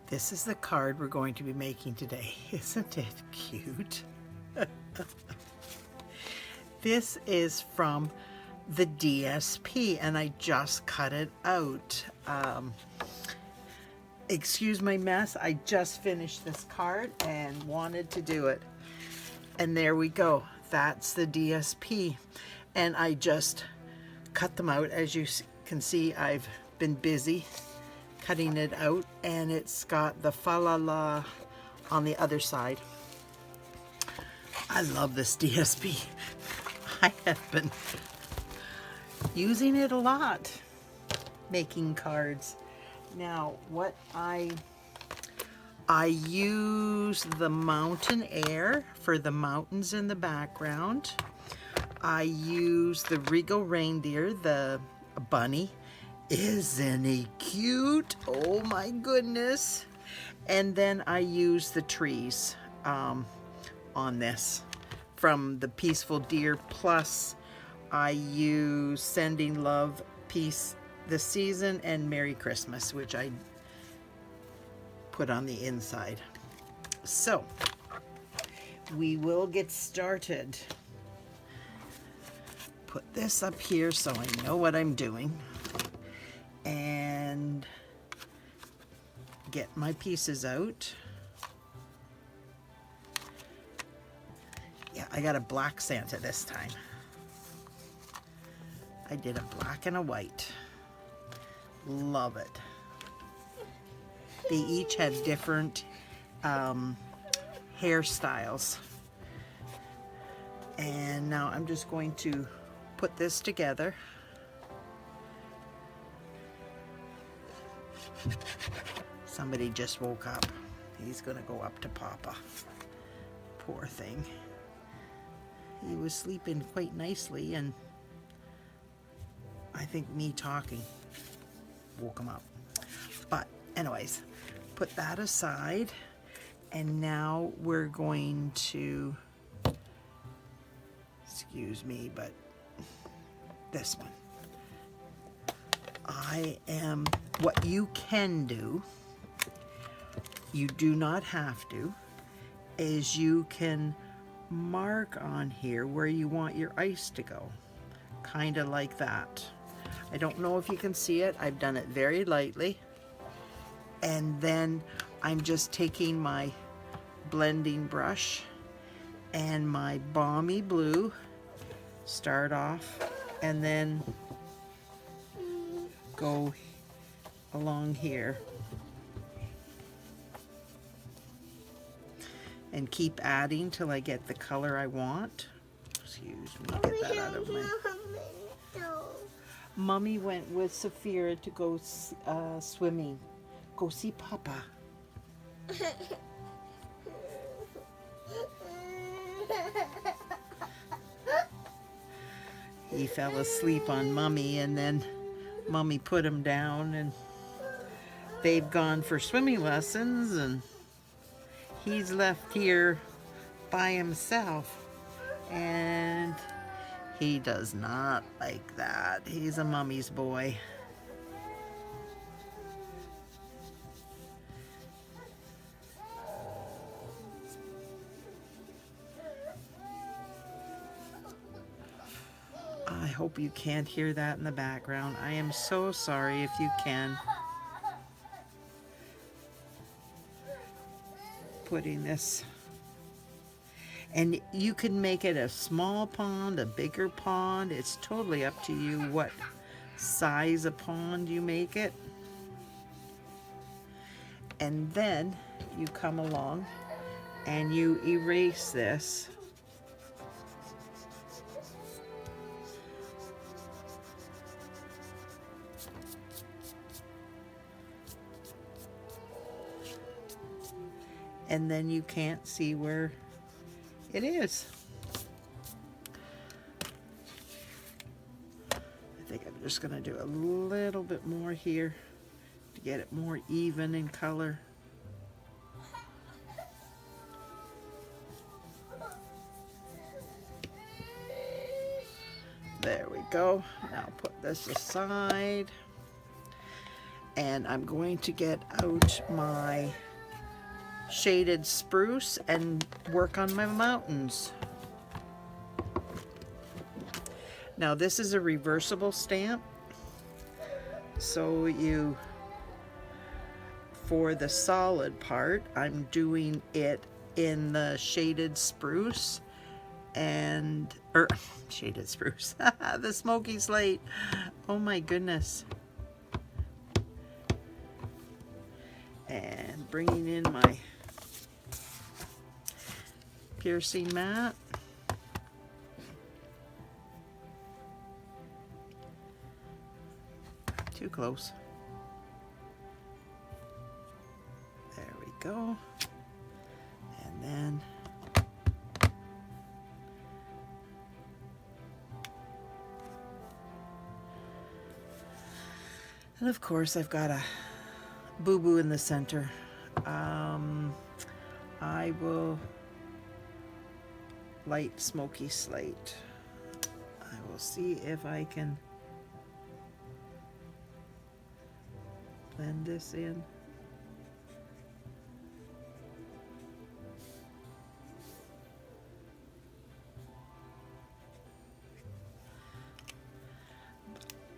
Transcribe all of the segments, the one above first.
This is the card we're going to be making today. Isn't it cute? This is from the DSP and I just cut it out. Excuse my mess. I just finished this card and wanted to do it. And there we go. That's the DSP. And I just cut them out. As you can see, I've been busy cutting it out, and it's got the fa la la on the other side. I love this DSP. I have been using it a lot, making cards. Now, what I use the mountain air for the mountains in the background. I use the Regal Reindeer, the bunny. Isn't he cute? Oh my goodness. And then I use the trees on this from the Peaceful Deer. Plus I use Sending Love, Peace this Season, and Merry Christmas, which I put on the inside. So we will get started. Put this up here so I know what I'm doing. And get my pieces out. Yeah, I got a black Santa this time. I did a black and a white. Love it. They each have different hairstyles. And now I'm just going to put this together. Somebody just woke up. He's gonna go up to Papa. Poor thing. He was sleeping quite nicely, and I think me talking woke him up. But anyways, put that aside, and now we're going to, excuse me, but this one. What you can do, you do not have to, is you can mark on here where you want your ice to go. Kind of like that. I don't know if you can see it. I've done it very lightly. And then I'm just taking my blending brush and my Balmy Blue, start off, and then go along here and keep adding till I get the color I want. Excuse me, get that out of my... Mommy went with Saphira to go swimming. Go see Papa. He fell asleep on Mommy, and then Mommy put him down, and they've gone for swimming lessons, and he's left here by himself, and he does not like that. He's a Mommy's boy. I hope you can't hear that in the background. I am so sorry if you can. Putting this, and you can make it a small pond, a bigger pond. It's totally up to you what size of pond you make it. And then you come along and you erase this. And then you can't see where it is. I think I'm just going to do a little bit more here to get it more even in color. There we go. Now put this aside. And I'm going to get out my shaded spruce and work on my mountains. Now this is a reversible stamp, so for the solid part, I'm doing it in the shaded spruce shaded spruce, the Smokey Slate. Oh my goodness. And bringing in my piercing mat. Too close. There we go. And then and of course I've got a boo-boo in the center. I will light Smokey Slate. I will see if I can blend this in.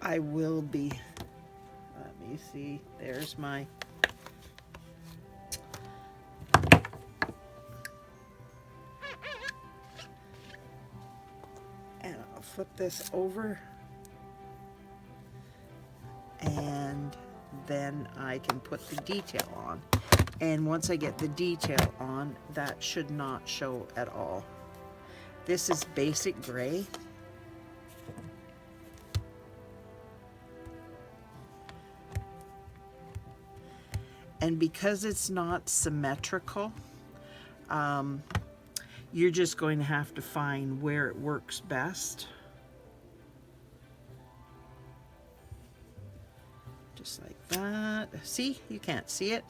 I will be, let me see, there's my flip this over, and then I can put the detail on. And once I get the detail on, that should not show at all. This is basic gray. And because it's not symmetrical, you're just going to have to find where it works best. Just like that. See, you can't see it.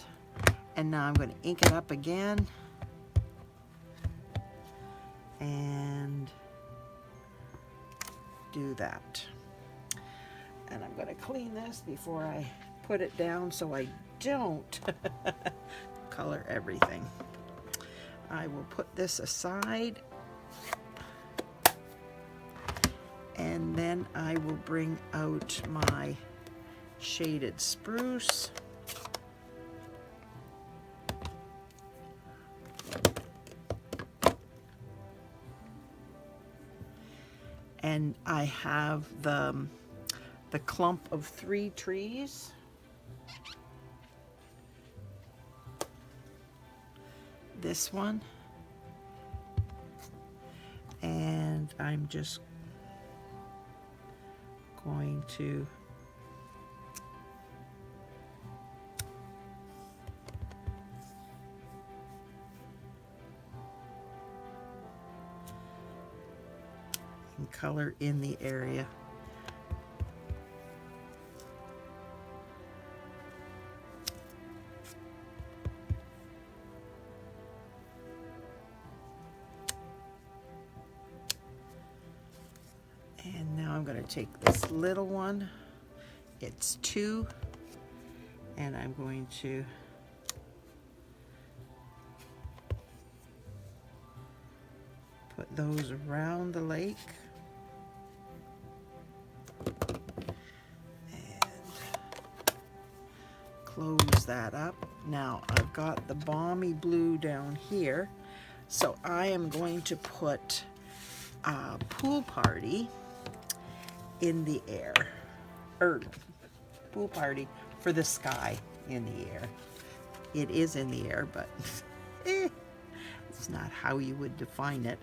And now I'm going to ink it up again. And do that. And I'm going to clean this before I put it down so I don't color everything. I will put this aside. And then I will bring out my shaded spruce. And I have the clump of 3 trees. This one. And I'm just going to color in the area. And now I'm going to take this little one. It's 2, and I'm going to put those around the lake. Close that up. Now I've got the Balmy Blue down here, so I am going to put a pool party in the air, or pool party for the sky in the air. It is in the air, but it's not how you would define it.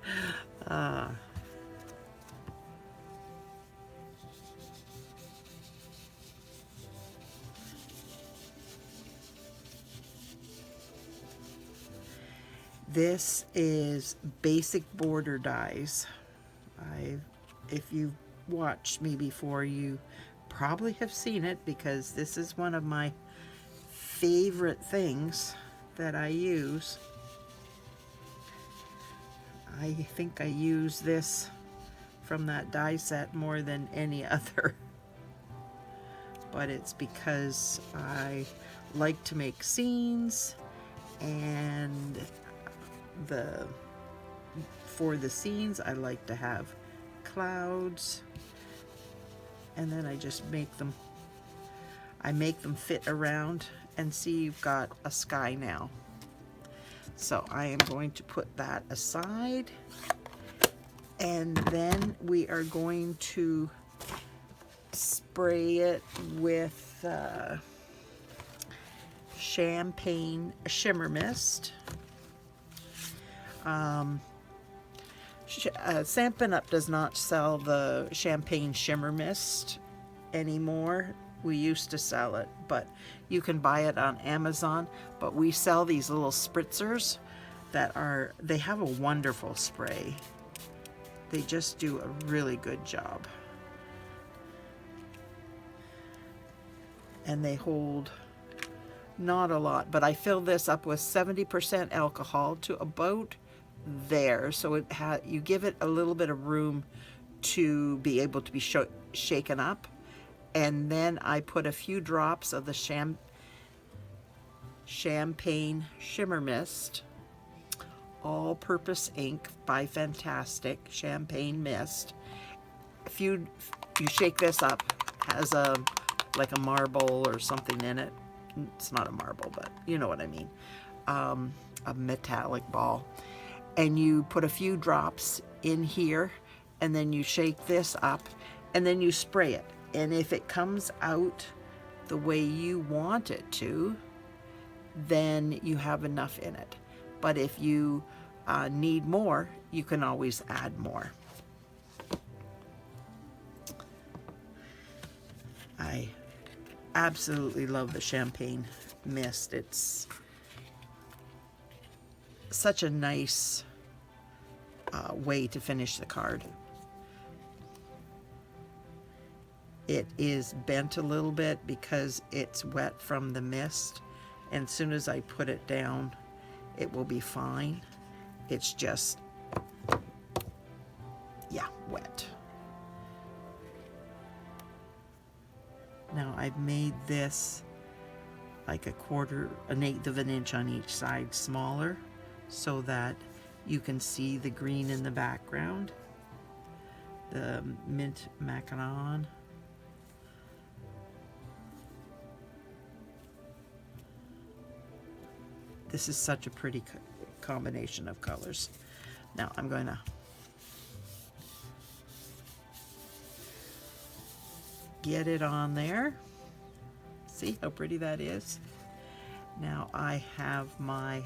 This is basic border dies. If you've watched me before, you probably have seen it, because this is one of my favorite things that I use. I think I use this from that die set more than any other. but it's because I like to make scenes, and for the scenes I like to have clouds, and then I just make them fit around, and see, you've got a sky now. So I am going to put that aside, and then we are going to spray it with champagne shimmer mist. Stampin' Up! Does not sell the champagne shimmer mist anymore. We used to sell it, but you can buy it on Amazon. But we sell these little spritzers they have a wonderful spray. They just do a really good job. And they hold not a lot, but I fill this up with 70% alcohol to about there, so you give it a little bit of room to be able to be shaken up, and then I put a few drops of the champagne shimmer mist, all-purpose ink by Fantastic Champagne Mist. If you shake this up, has like a marble or something in it. It's not a marble, but you know what I mean. A metallic ball. And you put a few drops in here, and then you shake this up, and then you spray it. And if it comes out the way you want it to, then you have enough in it. But if you need more, you can always add more. I absolutely love the champagne mist. It's such a nice way to finish the card. It is bent a little bit because it's wet from the mist, and as soon as I put it down, it will be fine. It's just, yeah, wet. Now I've made this like an eighth of an inch on each side smaller, so that you can see the green in the background. The mint macaron. This is such a pretty combination of colors. Now I'm going to get it on there. See how pretty that is? Now I have my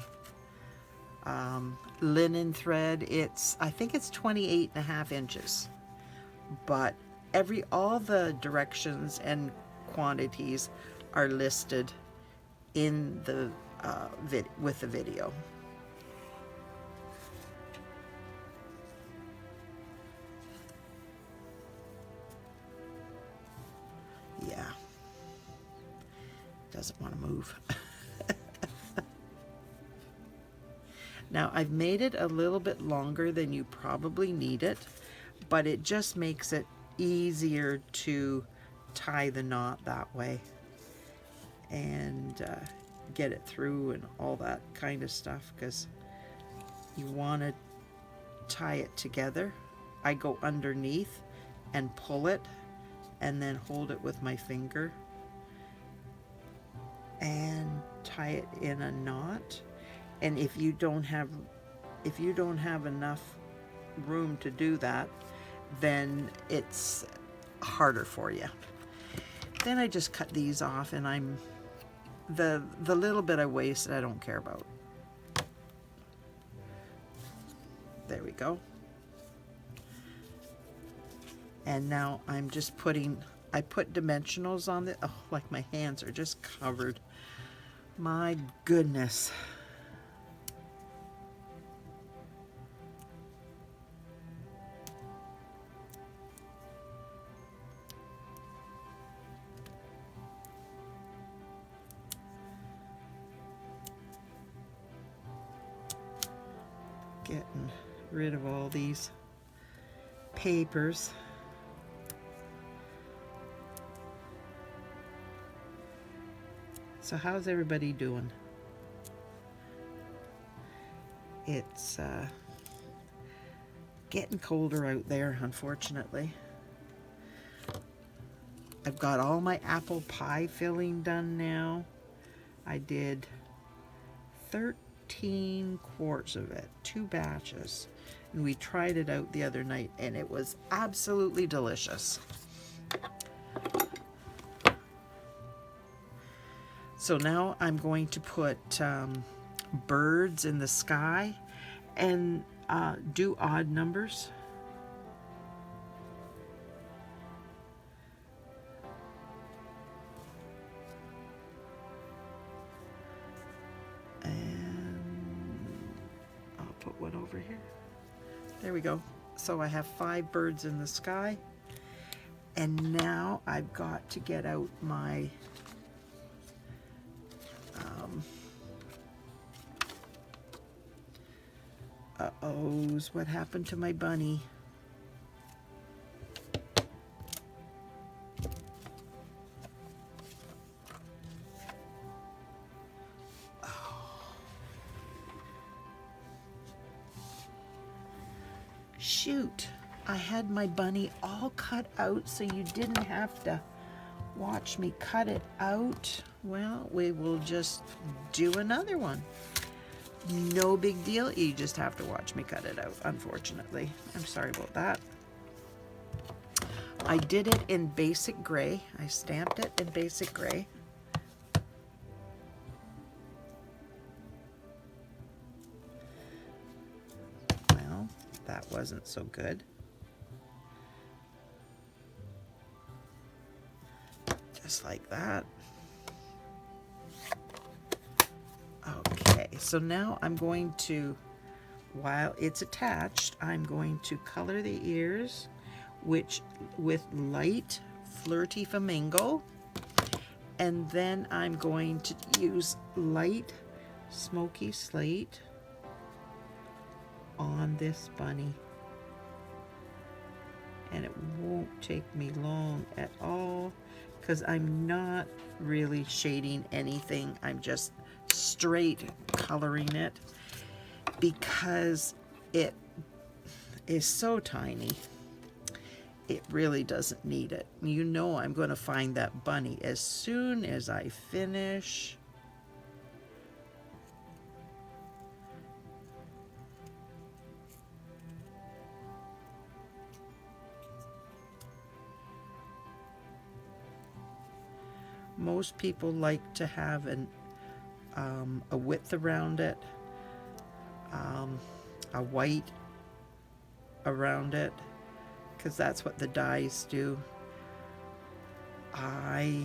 linen thread. I think it's 28.5 inches, but all the directions and quantities are listed in the with the video. Yeah, doesn't want to move. Now I've made it a little bit longer than you probably need it, but it just makes it easier to tie the knot that way and get it through and all that kind of stuff, because you want to tie it together. I go underneath and pull it, and then hold it with my finger and tie it in a knot. And if you don't have enough room to do that, then it's harder for you. Then I just cut these off, and the little bit I wasted, I don't care about. There we go. And now I'm just I put dimensionals on it. Oh, like my hands are just covered. My goodness. Getting rid of all these papers. So how's everybody doing? It's getting colder out there, unfortunately. I've got all my apple pie filling done now. I did 13 quarts of it, 2 batches. And we tried it out the other night and it was absolutely delicious. So now I'm going to put birds in the sky and do odd numbers. Put one over here. There we go. So I have 5 birds in the sky. And now I've got to get out my uh-ohs, what happened to my bunny? Shoot, I had my bunny all cut out so you didn't have to watch me cut it out. Well, we will just do another one. No big deal, you just have to watch me cut it out, unfortunately. I'm sorry about that. I did it in basic gray. I stamped it in basic gray. Well, that wasn't so good. Just like that. Okay, so now I'm going to, while it's attached, I'm going to color the ears with light Flirty Flamingo, and then I'm going to use light Smokey Slate on this bunny. And it won't take me long at all because I'm not really shading anything. I'm just straight coloring it because it is so tiny. It really doesn't need it. You know I'm going to find that bunny as soon as I finish. Most people like to have a width around it, a white around it, because that's what the dies do. I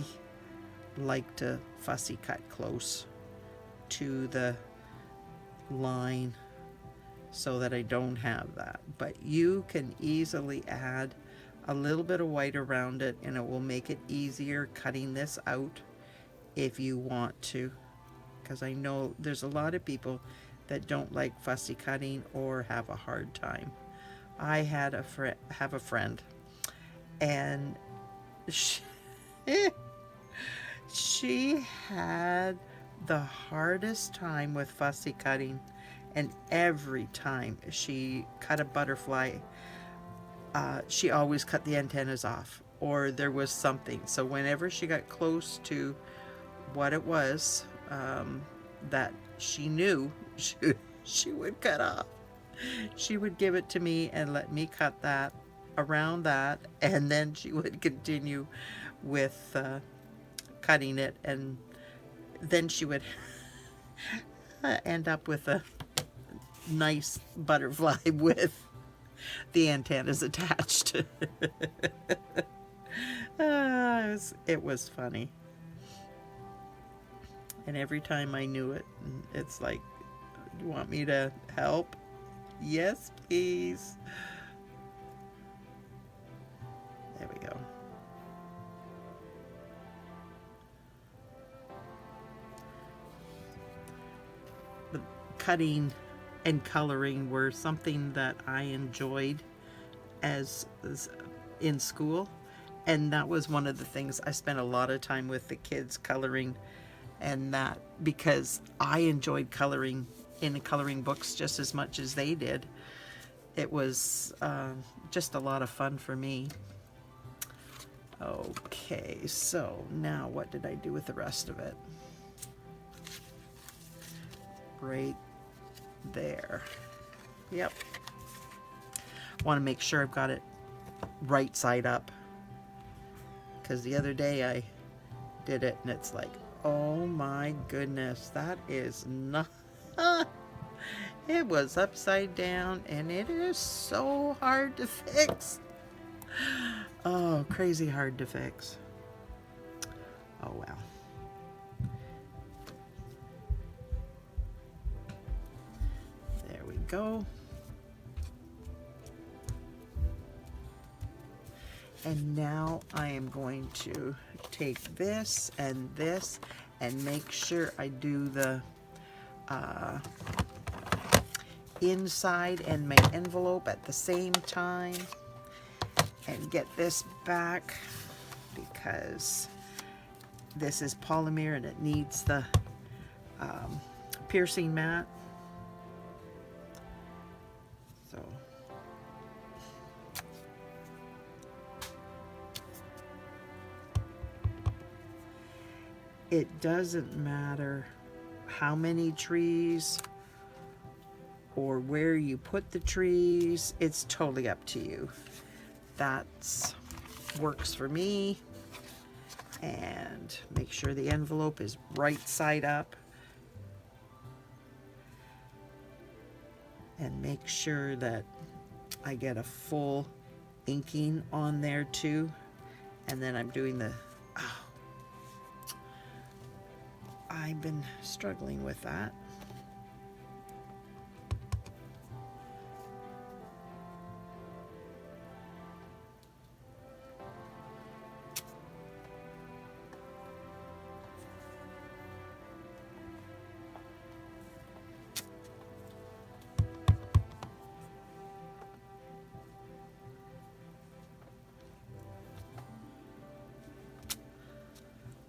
like to fussy cut close to the line so that I don't have that. But you can easily add a little bit of white around it and it will make it easier cutting this out if you want to, because I know there's a lot of people that don't like fussy cutting or have a hard time. I have a friend and she had the hardest time with fussy cutting, and every time she cut a butterfly, she always cut the antennas off, or there was something. So whenever she got close to what it was that she knew she would cut off, she would give it to me and let me cut that around that, and then she would continue with cutting it, and then she would end up with a nice butterfly with the antennas attached. It was funny. And every time I knew it, it's like, you want me to help? Yes, please. There we go. The cutting and coloring were something that I enjoyed as in school, and that was one of the things I spent a lot of time with the kids, coloring And that because I enjoyed coloring in coloring books just as much as they did. It was just a lot of fun for me. Okay, so now what did I do with the rest of it? Right there. Yep. Want to make sure I've got it right side up, because the other day I did it and it's like, oh my goodness, that is not it was upside down and it is so hard to fix. Oh, crazy hard to fix. Oh well. There we go. And now I am going to take this and make sure I do the inside and my envelope at the same time, and get this back because this is polymer and it needs the piercing mat. So it doesn't matter how many trees or where you put the trees, it's totally up to you. That's works for me. And make sure the envelope is right side up. And make sure that I get a full inking on there too. And then I'm doing the, oh, I've been struggling with that.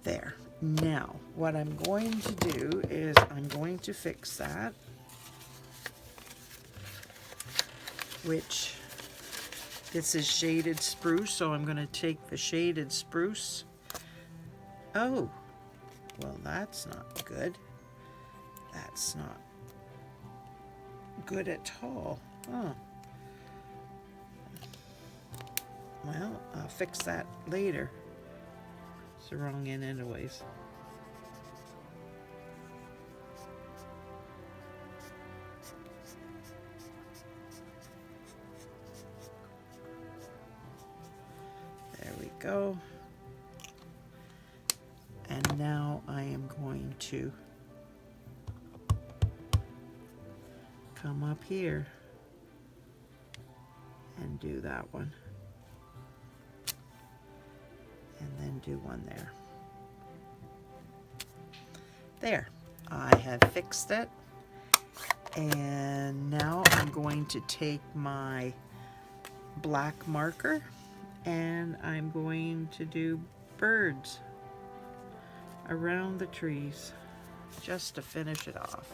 There. Now, what I'm going to do is I'm going to fix that, which this is shaded spruce, so I'm going to take the shaded spruce. Oh, well, that's not good. That's not good at all. Huh. Well, I'll fix that later. It's the wrong end anyways. There we go. And now I am going to come up here and do that one. And then do one there. There, I have fixed it. And now I'm going to take my black marker and I'm going to do birds around the trees just to finish it off.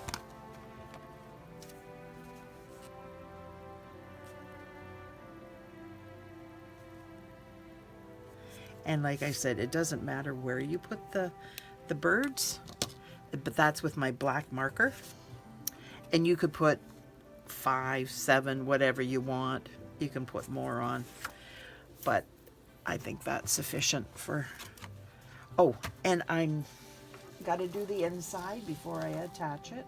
And like I said, it doesn't matter where you put the birds, but that's with my black marker. And you could put 5, 7, whatever you want. You can put more on, but I think that's sufficient for, oh, and I'm got to do the inside before I attach it.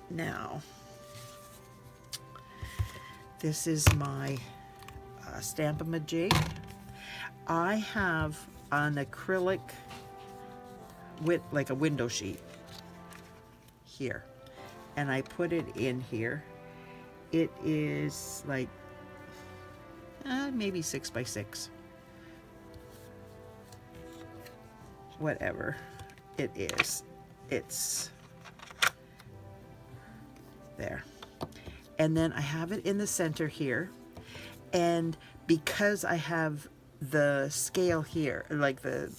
Now, this is my Stamp-A-Majig. I have an acrylic with like a window sheet here, and I put it in here. It is like maybe 6 by 6, whatever it is. It's there, and then I have it in the center here. And because I have the scale here, like the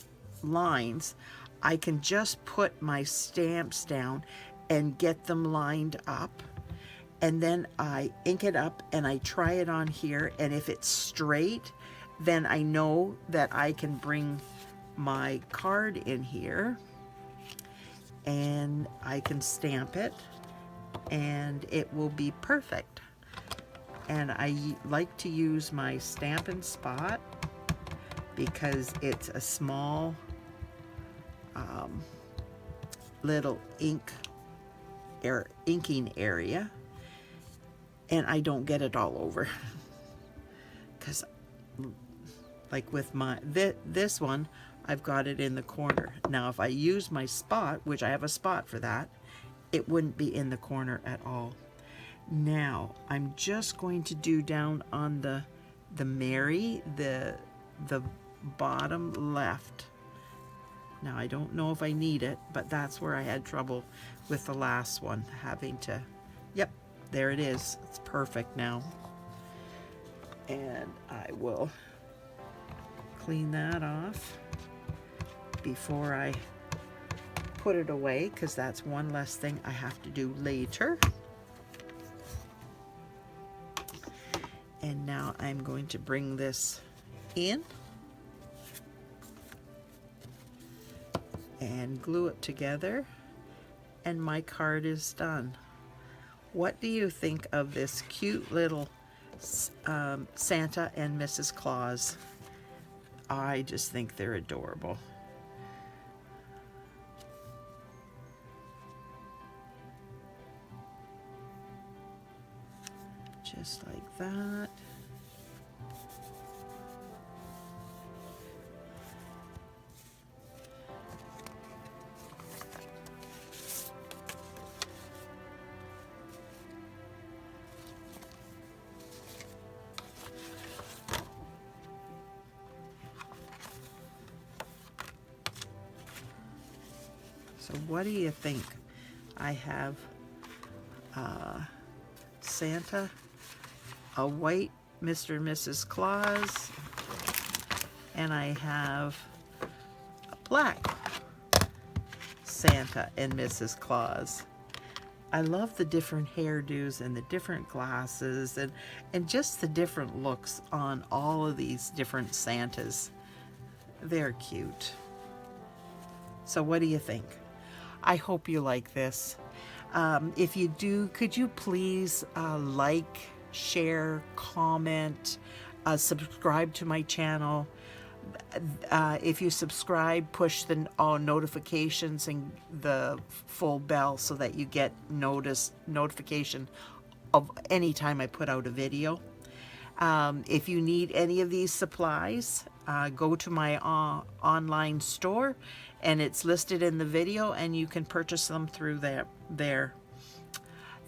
lines, I can just put my stamps down and get them lined up, and then I ink it up and I try it on here, and if it's straight, then I know that I can bring my card in here and I can stamp it and it will be perfect. And I like to use my Stampin' Spot because it's a small little inking area, and I don't get it all over. Because like with my this one, I've got it in the corner. Now if I use my spot, which I have a spot for that, it wouldn't be in the corner at all. Now I'm just going to do down on the Mary, the bottom left. Now I don't know if I need it, but that's where I had trouble with the last one, having to, yep, there it is. It's perfect now. And I will clean that off before I put it away, because that's one less thing I have to do later. And now I'm going to bring this in and glue it together, and my card is done. What do you think of this cute little Santa and Mrs. Claus? I just think they're adorable. Just like that. So what do you think? I have Santa, a white Mr. and Mrs. Claus, and I have a black Santa and Mrs. Claus. I love the different hairdos and the different glasses and just the different looks on all of these different Santas. They're cute. So what do you think? I hope you like this. If you do, could you please like, share, comment, subscribe to my channel. If you subscribe, push the all notifications and the full bell so that you get notification of any time I put out a video. If you need any of these supplies, go to my online store, and it's listed in the video, and you can purchase them through there.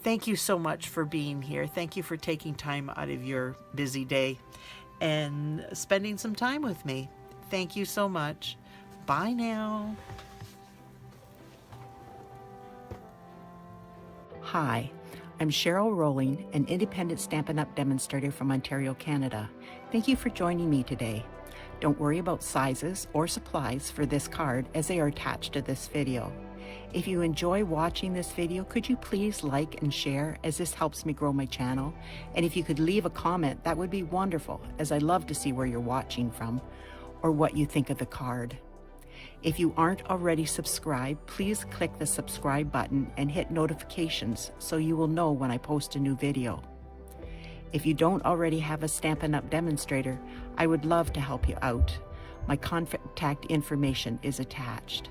Thank you so much for being here. Thank you for taking time out of your busy day and spending some time with me. Thank you so much. Bye now. Hi, I'm Cheryl Rowling, an independent Stampin' Up! Demonstrator from Ontario, Canada. Thank you for joining me today. Don't worry about sizes or supplies for this card, as they are attached to this video. If you enjoy watching this video, could you please like and share, as this helps me grow my channel? And if you could leave a comment, that would be wonderful, as I love to see where you're watching from or what you think of the card. If you aren't already subscribed, please click the subscribe button and hit notifications so you will know when I post a new video. If you don't already have a Stampin' Up! Demonstrator, I would love to help you out. My contact information is attached.